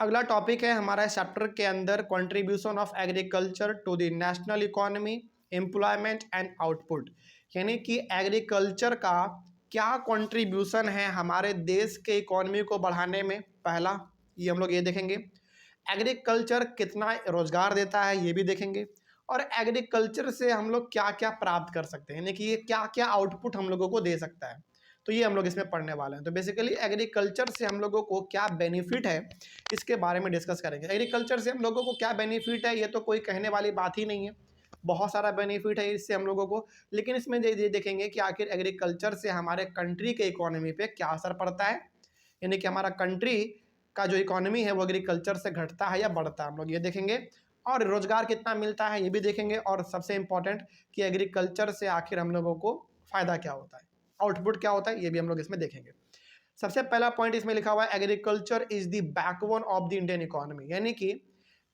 अगला टॉपिक है हमारा चैप्टर के अंदर contribution of agriculture to the national economy, employment and output. यानी कि एग्रीकल्चर का क्या कंट्रीब्यूशन है हमारे देश के इकोनॉमी को बढ़ाने में। पहला ये हम लोग ये देखेंगे, एग्रीकल्चर कितना रोजगार देता है ये भी देखेंगे, और एग्रीकल्चर से हम लोग क्या क्या प्राप्त कर सकते हैं, यानी कि ये क्या क्या आउटपुट हम लोगों को दे सकता है। तो ये हम लोग इसमें पढ़ने वाले हैं। तो बेसिकली एग्रीकल्चर से हम लोगों को क्या बेनिफिट है इसके बारे में डिस्कस करेंगे। एग्रीकल्चर से हम लोगों को क्या बेनिफिट है ये तो कोई कहने वाली बात ही नहीं है, बहुत सारा बेनिफिट है इससे हम लोगों को। लेकिन इसमें ये देखेंगे कि आखिर एग्रीकल्चर से हमारे कंट्री के इकोनॉमी पे क्या असर पड़ता है, यानी कि हमारा कंट्री का जो इकोनॉमी है वो एग्रीकल्चर से घटता है या बढ़ता है, हम लोग ये देखेंगे। और रोजगार कितना मिलता है ये भी देखेंगे, और सबसे इंपॉर्टेंट कि एग्रीकल्चर से आखिर हम लोगों को फायदा क्या होता है, आउटपुट क्या होता है, ये भी हम लोग इसमें देखेंगे। सबसे पहला पॉइंट इसमें लिखा हुआ है agriculture is the backbone of the Indian economy. यानी कि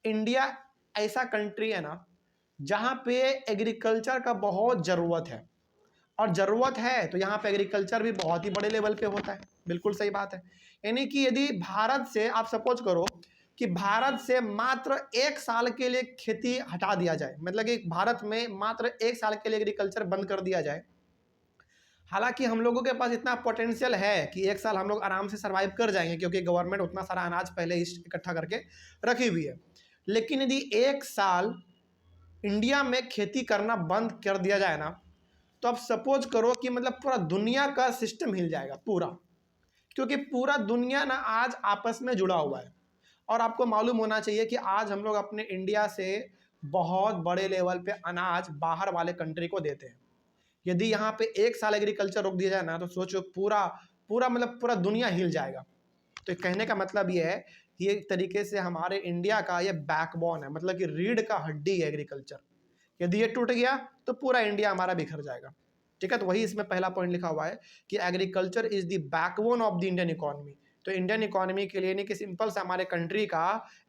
इंडिया ऐसा कंट्री है ना जहां पे एग्रीकल्चर का बहुत जरूरत है, और ज़रूरत है तो यहाँ पे एग्रीकल्चर भी बहुत ही बड़े लेवल पे होता है। बिल्कुल सही बात है। यानी कि यदि भारत से आप सपोज करो कि भारत से मात्र 1 साल के लिए खेती हटा दिया जाए, मतलब कि भारत में मात्र 1 साल के लिए एग्रीकल्चर बंद कर दिया जाए, हालांकि हम लोगों के पास इतना पोटेंशियल है कि 1 साल हम लोग आराम से सर्वाइव कर जाएंगे, क्योंकि गवर्नमेंट उतना सारा अनाज पहले ही इकट्ठा करके रखी हुई है। लेकिन यदि 1 साल इंडिया में खेती करना बंद कर दिया जाए ना, तो आप सपोज करो कि मतलब पूरा दुनिया का सिस्टम हिल जाएगा पूरा, क्योंकि पूरा दुनिया ना आज आपस में जुड़ा हुआ है। और आपको मालूम होना चाहिए कि आज हम लोग अपने इंडिया से बहुत बड़े लेवल पे अनाज बाहर वाले कंट्री को देते हैं। यदि यहाँ पे 1 साल एग्रीकल्चर रोक दिया जाए ना, तो सोचो पूरा पूरा मतलब पूरा दुनिया हिल जाएगा। तो कहने का मतलब ये है कि एक तरीके से हमारे इंडिया का ये बैकबोन है, मतलब कि रीढ़ का हड्डी है एग्रीकल्चर। यदि ये टूट गया तो पूरा इंडिया हमारा बिखर जाएगा। ठीक है, तो वही इसमें पहला पॉइंट लिखा हुआ है कि agriculture is the backbone of the Indian economy. तो इंडियन इकोनॉमी के लिए यानी कि सिंपल से हमारे कंट्री का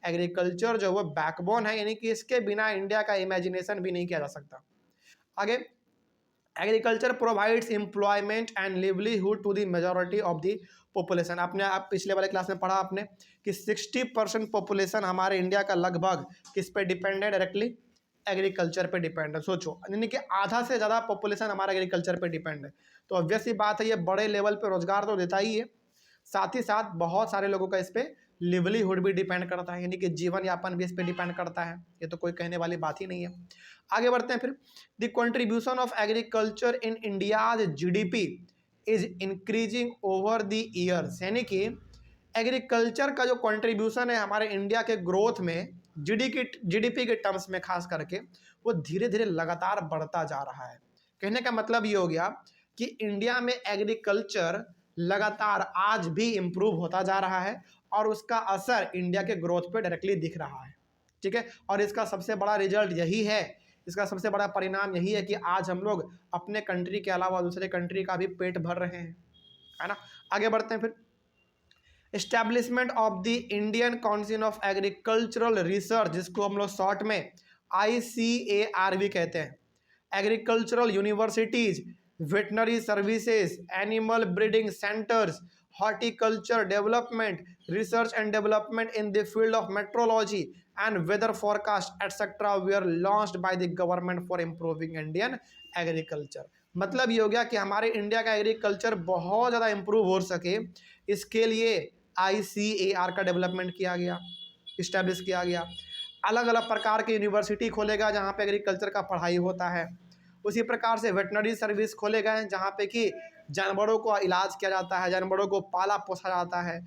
एग्रीकल्चर जो वो बैकबोन है, यानी कि इसके बिना इंडिया का इमेजिनेशन भी नहीं किया जा सकता। आगे, agriculture provides employment and livelihood to the majority of the population. आपने आप पिछले वाले क्लास में पढ़ा आपने कि 60% पॉपुलेशन हमारे इंडिया का लगभग किस पे डिपेंड है, डायरेक्टली एग्रीकल्चर पे डिपेंड है। सोचो, यानी कि आधा से ज़्यादा पॉपुलेशन हमारा एग्रीकल्चर पे डिपेंड है। तो ऑब्वियस ही बात है, ये बड़े लेवल पे रोजगार तो देता ही है, साथ ही साथ बहुत सारे लोगों का इस पे लिवलीहुड भी डिपेंड करता है, यानी कि जीवन यापन भी इस पे डिपेंड करता है। ये तो कोई कहने वाली बात ही नहीं है। आगे बढ़ते हैं फिर, the contribution of agriculture in India's GDP is increasing over the years. यानी कि एग्रीकल्चर का जो कंट्रीब्यूशन है हमारे इंडिया के ग्रोथ में जीडीपी के टर्म्स में खास करके, वो धीरे धीरे लगातार बढ़ता जा रहा है। कहने का मतलब ये हो गया कि इंडिया में एग्रीकल्चर लगातार आज भी इम्प्रूव होता जा रहा है, और उसका असर इंडिया के ग्रोथ पे डायरेक्टली दिख रहा है। ठीक है, और इसका सबसे बड़ा रिजल्ट यही है, इसका सबसे बड़ा परिणाम यही है कि आज हम लोग अपने कंट्री के अलावा दूसरे कंट्री का भी पेट भर रहे हैं, है ना। आगे बढ़ते हैं फिर, establishment of the Indian council of agricultural research, जिसको हम लोग शॉर्ट में ICAR भी कहते हैं। Agricultural universities, veterinary services, animal breeding centres, horticulture development, research and development in the field of metrology and weather forecast etcetera were launched by the government for improving Indian agriculture. मतलब ये हो गया कि हमारे India का agriculture बहुत ज़्यादा improve हो सके, इसके लिए ICAR का डेवलपमेंट किया गया, इस्टेब्लिश किया गया। अलग अलग प्रकार की यूनिवर्सिटी खोलेगा जहाँ पे एग्रीकल्चर का पढ़ाई होता है। उसी प्रकार से वेटनरी सर्विस खोले गए हैं जहाँ पे कि जानवरों को इलाज किया जाता है, जानवरों को पाला पोसा जाता है।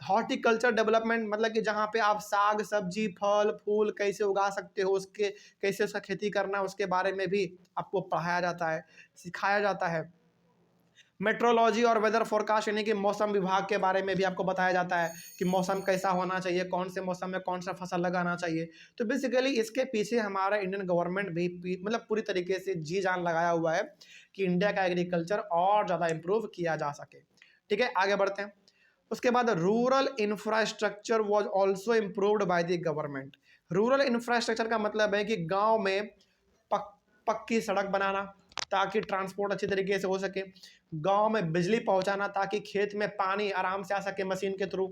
हॉर्टिकल्चर डेवलपमेंट मतलब कि जहाँ पे आप साग सब्जी फल फूल कैसे उगा सकते हो, उसके कैसे उसका खेती करना है उसके बारे में भी आपको पढ़ाया जाता है, सिखाया जाता है। मेट्रोलॉजी और वेदर फोरकास्ट यानी कि मौसम विभाग के बारे में भी आपको बताया जाता है कि मौसम कैसा होना चाहिए, कौन से मौसम में कौन सा फसल लगाना चाहिए। तो बेसिकली इसके पीछे हमारा इंडियन गवर्नमेंट भी मतलब पूरी तरीके से जी जान लगाया हुआ है कि इंडिया का एग्रीकल्चर और ज़्यादा इम्प्रूव किया जा सके। ठीक है, आगे बढ़ते हैं। उसके बाद rural infrastructure was also improved bye the government. Rural infrastructure का मतलब है कि गाँव में पक्की सड़क बनाना ताकि ट्रांसपोर्ट अच्छी तरीके से हो सके, गांव में बिजली पहुंचाना ताकि खेत में पानी आराम से आ सके मशीन के थ्रू,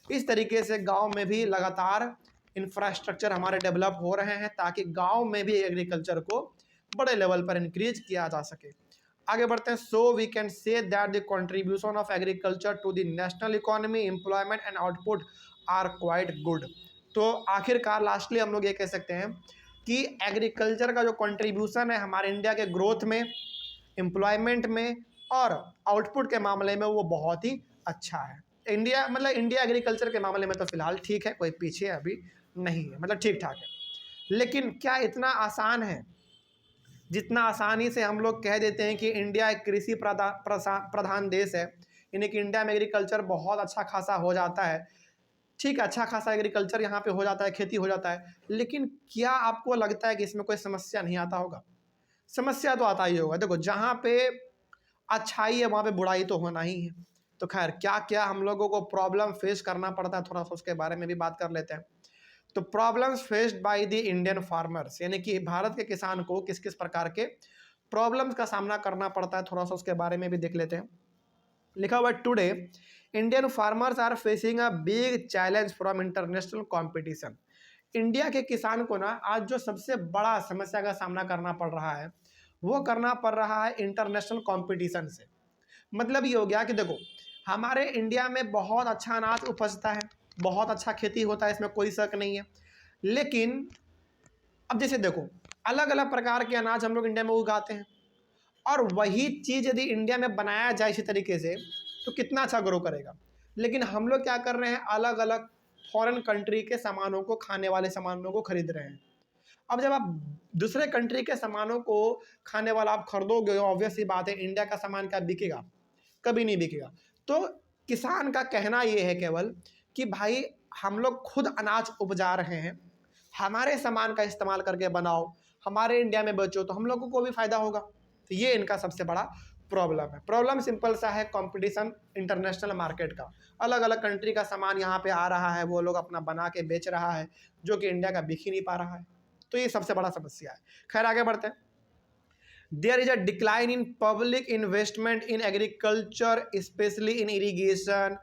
इस तरीके से गांव में भी लगातार इंफ्रास्ट्रक्चर हमारे डेवलप हो रहे हैं ताकि गांव में भी एग्रीकल्चर को बड़े लेवल पर इंक्रीज किया जा सके। आगे बढ़ते हैं। So we can say that the contribution of agriculture to the national economy, employment and output are quite good. तो आखिरकार लास्टली हम लोग ये कह सकते हैं कि एग्रीकल्चर का जो कंट्रीब्यूशन है हमारे इंडिया के ग्रोथ में, एम्प्लॉयमेंट में और आउटपुट के मामले में वो बहुत ही अच्छा है। इंडिया मतलब इंडिया एग्रीकल्चर के मामले में तो फिलहाल ठीक है, कोई पीछे अभी नहीं है, मतलब ठीक ठाक है। लेकिन क्या इतना आसान है जितना आसानी से हम लोग कह देते हैं कि इंडिया एक कृषि प्रधान देश है, यानी कि इंडिया में एग्रीकल्चर बहुत अच्छा खासा हो जाता है। ठीक है, अच्छा खासा एग्रीकल्चर यहाँ पे हो जाता है, खेती हो जाता है, लेकिन क्या आपको लगता है कि इसमें कोई समस्या नहीं आता होगा? समस्या तो आता ही होगा। देखो, जहाँ पे अच्छाई है वहाँ पे बुराई तो होना ही है। तो खैर, क्या क्या हम लोगों को प्रॉब्लम फेस करना पड़ता है, थोड़ा सा उसके बारे में भी बात कर लेते हैं। तो problems faced by the Indian farmers, यानी कि भारत के किसान को किस किस प्रकार के प्रॉब्लम्स का सामना करना पड़ता है, थोड़ा सा उसके बारे में भी देख लेते हैं। लिखा हुआ है, today Indian farmers are facing a big challenge from international competition. India के किसान को ना आज जो सबसे बड़ा समस्या का सामना करना पड़ रहा है वो करना पड़ रहा है इंटरनेशनल कंपटीशन से। मतलब ये हो गया कि देखो, हमारे इंडिया में बहुत अच्छा अनाज उपजता है, बहुत अच्छा खेती होता है, इसमें कोई शक नहीं है। लेकिन अब जैसे देखो, अलग अलग प्रकार के अनाज हम लोग इंडिया में उगाते हैं और वही चीज़ यदि इंडिया में बनाया जाए इसी तरीके से तो कितना अच्छा ग्रो करेगा। लेकिन हम लोग क्या कर रहे हैं, अलग अलग फॉरेन कंट्री के सामानों को, खाने वाले सामानों को खरीद रहे हैं। अब जब आप दूसरे कंट्री के सामानों को खाने वाला आप खरीदोगे, ऑब्वियस सी बात है इंडिया का सामान क्या बिकेगा? कभी नहीं बिकेगा। तो किसान का कहना ये है केवल कि भाई हम लोग खुद अनाज उपजा रहे हैं, हमारे सामान का इस्तेमाल करके बनाओ, हमारे इंडिया में बेचो तो हम लोगों को भी फायदा होगा। तो ये इनका सबसे बड़ा प्रॉब्लम है। प्रॉब्लम सिंपल सा है, कंपटीशन इंटरनेशनल मार्केट का। अलग अलग कंट्री का सामान यहाँ पे आ रहा है, वो लोग अपना बना के बेच रहा है जो कि इंडिया का बिक ही नहीं पा रहा है। तो ये सबसे बड़ा समस्या है। खैर, आगे बढ़ते हैं। There is a decline in public investment in agriculture, specially in irrigation,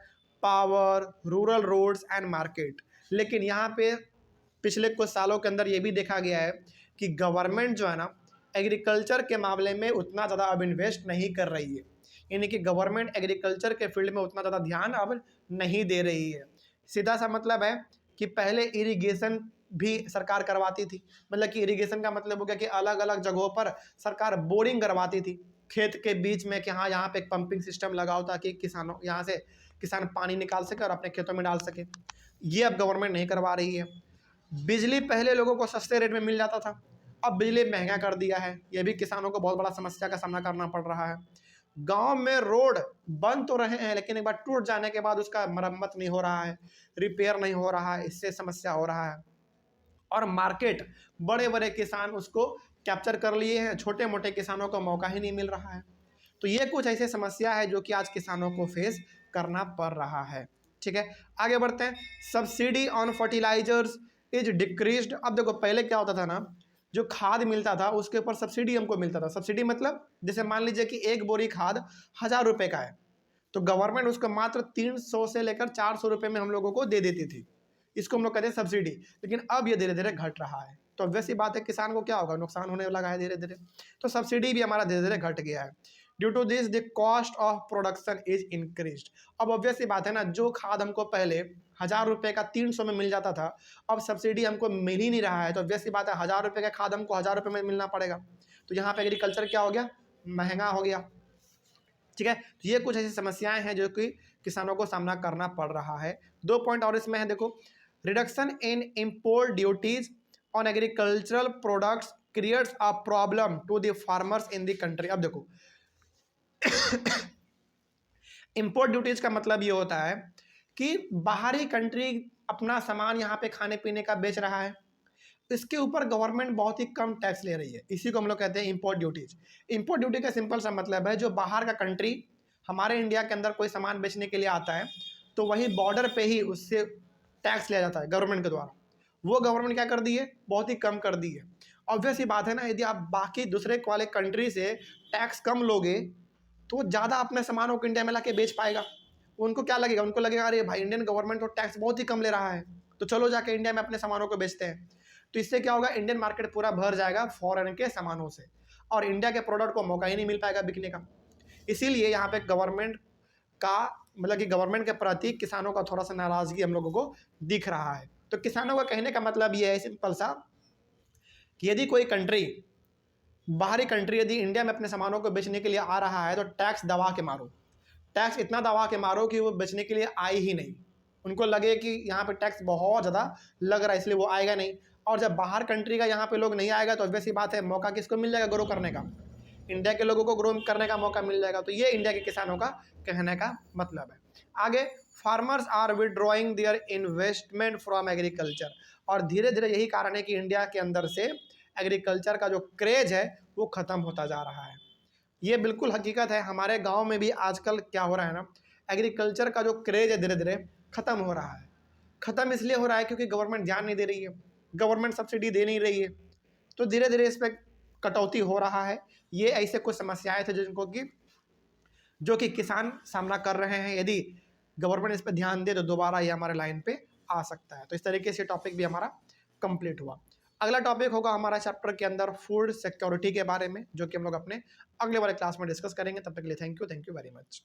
power, rural roads and market. लेकिन यहाँ पे पिछले कुछ सालों के अंदर ये भी देखा गया है कि गवर्नमेंट जो है ना एग्रीकल्चर के मामले में उतना ज़्यादा अब इन्वेस्ट नहीं कर रही है, यानी कि गवर्नमेंट एग्रीकल्चर के फील्ड में उतना ज़्यादा ध्यान अब नहीं दे रही है। सीधा सा मतलब है कि पहले इरिगेशन भी सरकार करवाती थी, मतलब कि इरिगेशन का मतलब हो गया कि अलग अलग जगहों पर सरकार बोरिंग करवाती थी खेत के बीच में कि हाँ यहाँ पे एक पंपिंग सिस्टम लगाओ ताकि किसानों यहाँ से किसान पानी निकाल सके और अपने खेतों में डाल सके। ये अब गवर्नमेंट नहीं करवा रही है। बिजली पहले लोगों को सस्ते रेट में मिल जाता था, अब बिजली महंगा कर दिया है, ये भी किसानों को बहुत बड़ा समस्या का सामना करना पड़ रहा है। गांव में रोड बन तो रहे हैं लेकिन एक बार टूट जाने के बाद उसका मरम्मत नहीं हो रहा है, रिपेयर नहीं हो रहा है, इससे समस्या हो रहा है। और मार्केट, बड़े बड़े किसान उसको कैप्चर कर लिए हैं, छोटे मोटे किसानों को मौका ही नहीं मिल रहा है। तो ये कुछ ऐसी समस्या है जो कि आज किसानों को फेस करना पड़ रहा है। ठीक है, आगे बढ़ते हैं। Subsidy on fertilizers is decreased. अब देखो, पहले क्या होता था ना, जो खाद मिलता था उसके ऊपर सब्सिडी हमको मिलता था। सब्सिडी मतलब जैसे मान लीजिए कि एक बोरी खाद 1000 रुपये का है तो गवर्नमेंट उसको मात्र 300 से लेकर 400 रुपये में हम लोगों को दे देती थी। इसको हम लोग कहते हैं सब्सिडी। लेकिन अब ये धीरे धीरे घट रहा है, तो ऑब्वियस सी बात है किसान को क्या होगा, नुकसान होने लगा है धीरे धीरे। तो सब्सिडी भी हमारा धीरे धीरे घट गया है। Due to this the cost of production is increased. अब ऑब्वियस सी बात है ना, जो खाद हमको पहले 1000 रुपये का 300 में मिल जाता था, अब सब्सिडी हमको मिल ही नहीं रहा है, तो ऑब्वियस सी बात है 1000 रुपये का खाद हमको 1000 रुपये में मिलना पड़ेगा। तो यहाँ पे एग्रीकल्चर क्या हो गया, महंगा हो गया। ठीक है, तो ये कुछ ऐसी समस्याएं हैं जो कि किसानों को सामना करना पड़ रहा है। 2 पॉइंट और इसमें है, देखो, reduction in import duties on agricultural products creates a problem to the farmers in the country. अब देखो, इम्पोर्ट ड्यूटीज का मतलब ये होता है कि बाहरी कंट्री अपना सामान यहाँ पे खाने पीने का बेच रहा है, इसके ऊपर गवर्नमेंट बहुत ही कम टैक्स ले रही है, इसी को हम लोग कहते हैं इम्पोर्ट ड्यूटीज। इम्पोर्ट ड्यूटी का सिंपल सा मतलब है, जो बाहर का कंट्री हमारे इंडिया के अंदर कोई सामान बेचने के लिए आता है तो वहीं बॉर्डर पे ही उससे टैक्स लिया जाता है गवर्नमेंट के द्वारा। वो गवर्नमेंट क्या कर दी है, बहुत ही कम कर दी है। ऑब्वियस ही बात है ना, यदि आप बाकी दूसरे वाले कंट्री से टैक्स कम लोगे तो ज़्यादा अपने सामानों को इंडिया में ला के बेच पाएगा, उनको क्या लगेगा, उनको लगेगा अरे भाई इंडियन गवर्नमेंट तो टैक्स बहुत ही कम ले रहा है, तो चलो जाके इंडिया में अपने सामानों को बेचते हैं। तो इससे क्या होगा, इंडियन मार्केट पूरा भर जाएगा फॉरेन के सामानों से और इंडिया के प्रोडक्ट को मौका ही नहीं मिल पाएगा बिकने का। इसीलिए यहाँ पे गवर्नमेंट का मतलब कि गवर्नमेंट के प्रति किसानों का थोड़ा सा नाराजगी हम लोगों को दिख रहा है। तो किसानों का कहने का मतलब ये है सिंपल सा कि यदि कोई कंट्री, बाहरी कंट्री यदि इंडिया में अपने सामानों को बेचने के लिए आ रहा है तो टैक्स दबा के मारो, टैक्स इतना दबा के मारो कि वो बेचने के लिए आए ही नहीं, उनको लगे कि यहाँ पे टैक्स बहुत ज़्यादा लग रहा है इसलिए वो आएगा नहीं। और जब बाहर कंट्री का यहाँ पे लोग नहीं आएगा तो ऑब्वियस सी बात है मौका किसको मिल जाएगा ग्रो करने का, इंडिया के लोगों को ग्रो करने का मौका मिल जाएगा। तो ये इंडिया के किसानों का कहने का मतलब है। आगे, farmers are withdrawing their investment from agriculture, और धीरे धीरे यही कारण है कि इंडिया के अंदर से एग्रीकल्चर का जो क्रेज है वो ख़त्म होता जा रहा है। ये बिल्कुल हकीकत है, हमारे गांव में भी आजकल क्या हो रहा है ना, एग्रीकल्चर का जो क्रेज है धीरे धीरे ख़त्म हो रहा है। ख़त्म इसलिए हो रहा है क्योंकि गवर्नमेंट ध्यान नहीं दे रही है, गवर्नमेंट सब्सिडी दे नहीं रही है, तो धीरे धीरे इस पर कटौती हो रहा है। ये ऐसे कुछ समस्याएं थे जिनको कि जो कि किसान सामना कर रहे हैं। यदि गवर्नमेंट इस पर ध्यान दे तो दोबारा ये हमारे लाइन पे आ सकता है। तो इस तरीके से टॉपिक भी हमारा कंप्लीट हुआ। अगला टॉपिक होगा हमारा चैप्टर के अंदर फूड सिक्योरिटी के बारे में, जो कि हम लोग अपने अगले वाले क्लास में डिस्कस करेंगे। तब तक के लिए थैंक यू वेरी मच।